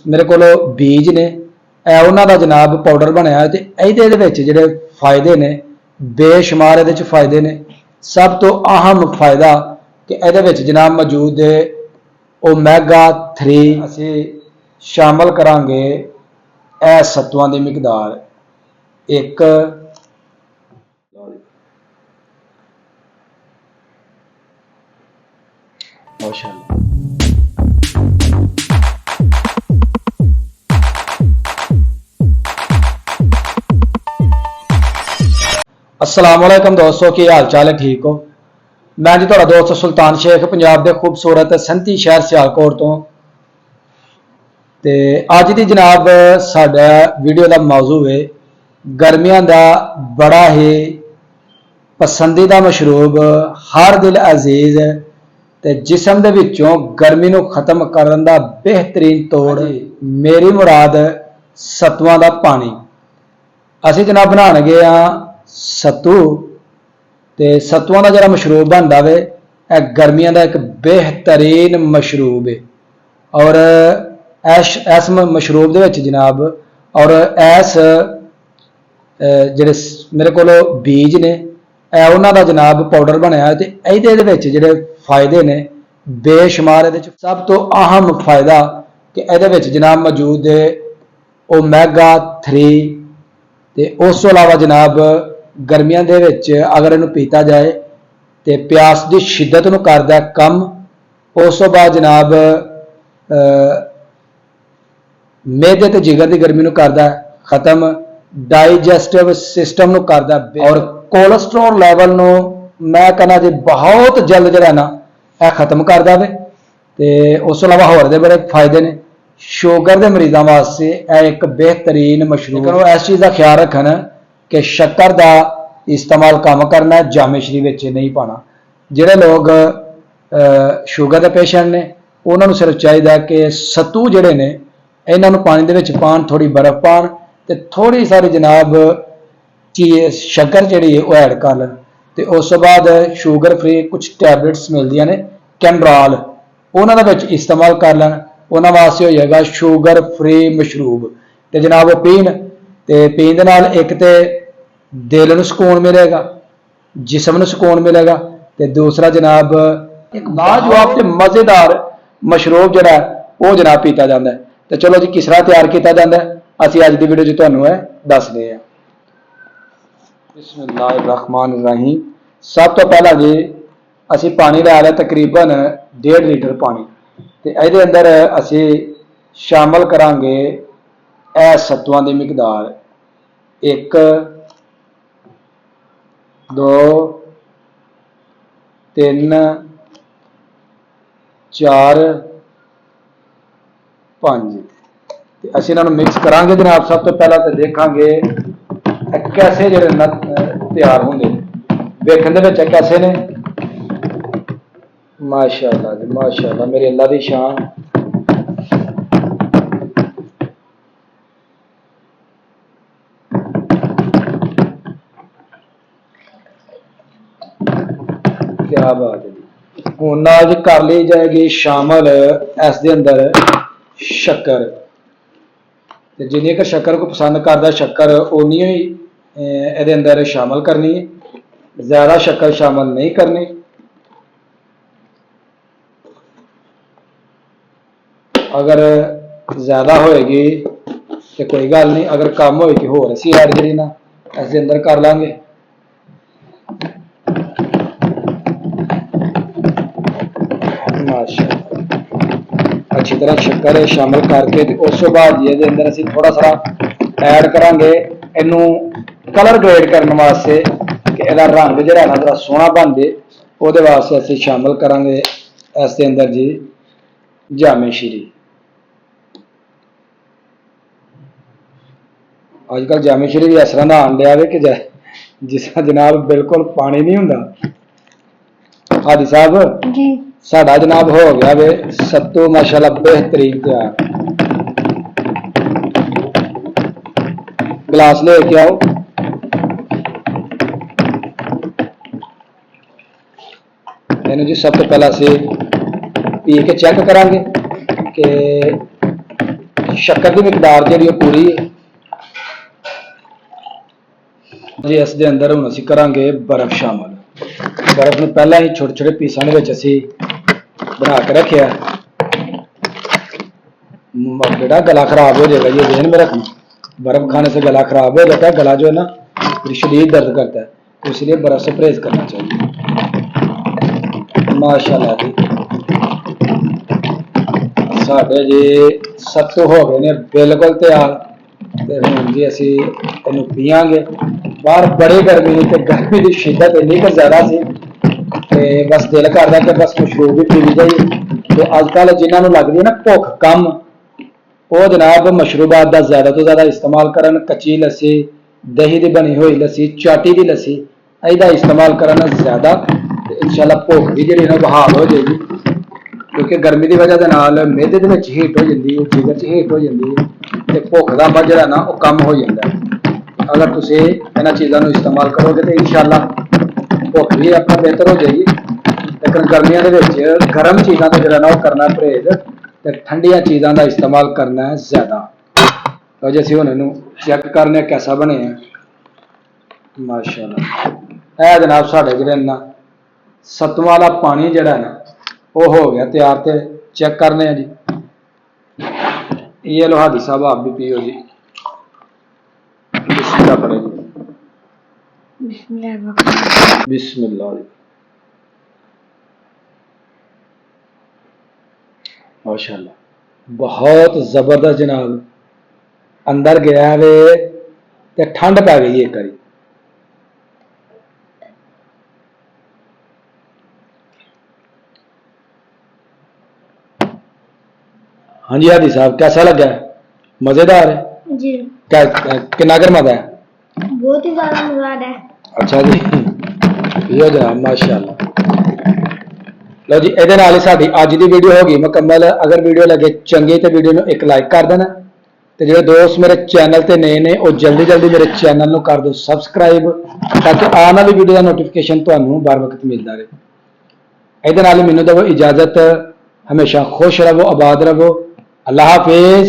मेरे को बीज ने उन्होंने जनाब पाउडर बनया तो ये जोड़े फायदे ने बेशुमार ये फायदे ने। सब तो अहम फायदा कि ये जनाब मौजूद है ओमेगा 3 असी शामिल करांगे ए सत्वां की मिकदार एक माशाअल्लाह। अस्सलाम वालेकुम दोस्तों, की हाल चाल है? ठीक हो? मैं जी तुहाडा दोस्त सुल्तान शेख पंजाब के खूबसूरत संती शहर सियालकोट तो। अज की जनाब साडा वीडियो का मौजू है गर्मियों का बड़ा ही पसंदीदा मशरूब हर दिल अजीज ते जिसम दे विचों गर्मी नूं खत्म करन दा बेहतरीन तोड़ मेरी मुराद सत्वां दा पानी। असीं जनाब बनाण गए हाँ सत्तू ते सत्तुआं का जरा मशरूब बनता वे गर्मियों का एक बेहतरीन मशरूब है। और इस मशरूब दे विच जनाब और इस जिहड़े मेरे को बीज ने उन्हों का जनाब पाउडर बनया तो ये जोड़े फायदे ने बेशुमार। ये सब तो अहम फायदा कि ये जनाब मौजूद है ओमेगा 3 तो उस तो अलावा जनाब गर्मियों के अगर इनू पीता जाए तो प्यास की शिद्दत नूं करदा कम। उस तो बाद जनाब मेदे ते जिगर की गर्मी नूं करदा खत्म, डाइजेस्टिव सिस्टम नूं करदा और कोलेस्ट्रोल लैवल नूं मैं कहना जी बहुत जल्द जरा ना यह खत्म करदा वे। ते उस तो अलावा होर दे बड़े फायदे ने। शुगर के मरीजों वास्ते यह एक बेहतरीन मशरूब। इस चीज़ का ख्याल रखना कि शक्कर का इस्तेमाल कम करना, जामेशरी विच नहीं पाना। जिहड़े लोग शुगर के पेशेंट ने उन्होंने सिर्फ चाहिए कि सत्तू जिहड़े ने इन्हां नूं पानी दे विच पाण, थोड़ी बर्फ पाण ते थोड़ी सारी जनाब चीज़ शक्कर जिहड़ी है वह ऐड कर लें। तो उस तो बाद शुगर फ्री कुछ टैबलेट्स मिलदियां ने कैमराल, उन्होंने विच इस्तेमाल कर लें। उन्होंने वास्ते हो जाएगा शुगर फ्री मशरूब। तो जनाब पीन ते पीन दे नाल एक तो दिल नूं सुकून मिलेगा, जिसम नूं सुकून मिलेगा, तो दूसरा जनाब एक लाजवाब ते मज़ेदार मशरूब जिहड़ा वो जनाब पीता जाता है। तो चलो जी किस तरह तैयार किया जाता है असीं अज की वीडियो च तुहानूं दसदे हां। बिस्मिल्लाहिर्रहमानिर्रहीम। सब तो पहला जी असीं पानी लै लिया तकरीबन 1.5 लीटर पानी ते इहदे अंदर असीं शामिल करांगे ए सत्तुआं दी मिकदार 1 2 3 4 5 ते असीं इन्हां नूं मिक्स करांगे जनाब। सब तो पहला तो देखांगे कैसे जिहड़े तैयार होंदे वेखण दे विच कैसे ने। माशाअल्लाह जी माशाअल्लाह, मेरी अल्लाह दी शान। क्या बात है जी। हुण नाल जी कर ली जाएगी शामिल इस दे अंदर शक्कर। तो जिन्नी क शक्कर को पसंद करदा शक्कर उन्नी ही इहदे अंदर शामिल करनी है, ज़्यादा शक्कर शामिल नहीं करनी। अगर ज़्यादा होएगी तो कोई गल नहीं, अगर कम होएगी होर असीं ऐड जी ना इस दे अंदर कर लांगे। माशाअल्लाह अच्छी तरह शक्कर शामिल करके उस तो बाद ये अंदर असीं थोड़ा सा ऐड करांगे इनू कलर ग्रेड करने वास्ते कि इसका रंग जो ना जरा सोहना बन जाए, वो वास्ते असीं शामिल करांगे इस दे अंदर जी जामेशरी। अजकल जामेशरी भी इस तरह का आन लिया कि जिस जनाब बिल्कुल पानी नहीं हुंदा। हाजी साहब जी साडा जनाब हो गया वे सत्तू माशाअल्लाह बेहतरीन तैयार। गिलास लेके आओ। इन्हू जी सब तो पहला असीं पी के चेक करांगे कि शक्कर की मिकदार जी पूरी है जी। इस दे अंदर हुण असीं करांगे बर्फ शामिल। बर्फ नूं पहलां ही छोटे छोटे पीसां दे विच असीं बना के रखिया। बेटा गला खराब हो जाएगा ये ध्यान में रखना, बर्फ खाने से गला खराब हो जाता है। गला जो है ना शरीर दर्द करता है, तो इसलिए बर्फ से परहेज करना चाहिए। माशाल्लाह जी साढ़े जी सत्तू हो गए ने बिल्कुल तैयार। तो हुण जी असीं इहनूं पीआंगे। बाहर बड़ी गर्मी नहीं, तो गर्मी की शिद्दत इन्नी कि ज्यादा सी ते बस दिल करदा कि बस मशरूब भी पी जाइए। तो अजकल जिन्होंने लगती है ना भुख कम, वो जनाब मशरूबात का ज्यादा तो ज्यादा इस्तेमाल करन। कच्ची लस्सी, दही की बनी हुई लस्सी, चाटी की लस्सी, इसका इस्तेमाल करन ज्यादा। इंशाल्लाह भुख भी जी बहाल हो जाएगी, क्योंकि गर्मी की वजह के नाल मेदे दे विच हीट हो जाती है, जिगर च हीट हो जाती है, तो भुख का अंब जिहड़ा ना वो कम हो जाता है। अगर तुम इन्होंने चीज़ों को इस्तेमाल करोगे तो इंशाल्लाह भुख भी अपना बेहतर हो जाएगी। लेकिन गर्मियों के गर्म चीज़ों का जो करना परहेज, तो ठंडिया चीज़ों का इस्तेमाल करना है ज्यादा। तो जी असीं हुण इहनूं चेक करने कैसा बने हैं। माशाल्लाह है जनाब साढ़े जिहड़े ना सत्तू वाला पानी जिहड़ा है ना वो हो गया तैयार। तो चेक करने हैं जी। ये लो हादी साहब आप भी पियो जी। बिस्मिल्लाह पढ़े जी। बिस्मिल्लाह। माशाल्लाह बहुत जबरदस्त जनाब अंदर गया वे ते ठंड पै गई एक बारी। हाँ जी हादी साहब कैसा लगा? मजेदार है जी। कितना गर्मा है? बहुत ही ज्यादा मजेदार है। अच्छा जी ये जनाब माशाल्लाह। लो जी ये साडी अज की वीडियो होगी मुकम्मल। अगर वीडियो लगे चंगी तो वीडियो में एक लाइक कर देना, तो जो दोस्त मेरे चैनल ते नए ने वो जल्दी जल्दी मेरे चैनल को कर दो सब्सक्राइब, ताकि आने वाली वीडियो का नोटिफिकेशन तुहानू बर वक्त मिलता रहे। ये मैनू दो इजाजत, हमेशा खुश रहो, आबाद रहो। अल्लाह हाफिज।